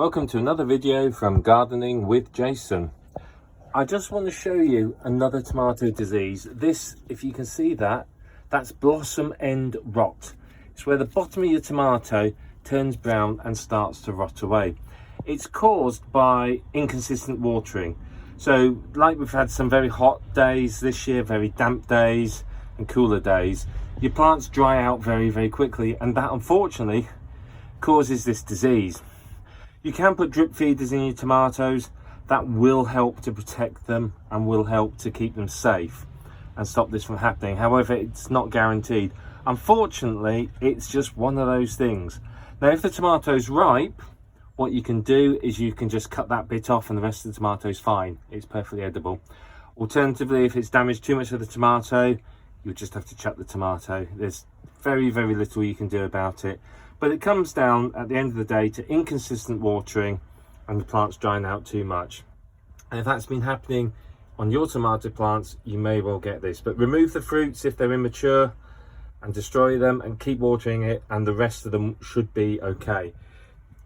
Welcome to another video from Gardening with Jason. I just want to show you another tomato disease. This, if you can see that, that's blossom end rot. It's where the bottom of your tomato turns brown and starts to rot away. It's caused by inconsistent watering. So like we've had some very hot days this year, very damp days and cooler days, your plants dry out very quickly, and that unfortunately causes this disease. You can put drip feeders in your tomatoes. That will help to protect them and will help to keep them safe and stop this from happening. However, it's not guaranteed. Unfortunately, it's just one of those things. Now, if the tomato's ripe, what you can do is you can just cut that bit off and the rest of the tomato's fine. It's perfectly edible. Alternatively, if it's damaged too much of the tomato, you'll just have to chuck the tomato. There's very little you can do about it. But it comes down at the end of the day to inconsistent watering and the plants drying out too much. And if that's been happening on your tomato plants, you may well get this. But remove the fruits if they're immature and destroy them and keep watering it, and the rest of them should be okay.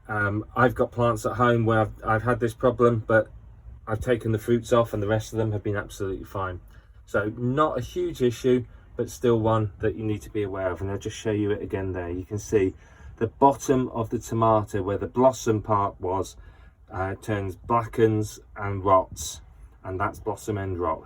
I've got plants at home where I've had this problem, but I've taken the fruits off and the rest of them have been absolutely fine. So not a huge issue, but still one that you need to be aware of. And I'll just show you it again there. You can see the bottom of the tomato where the blossom part was blackens and rots, and that's blossom end rot.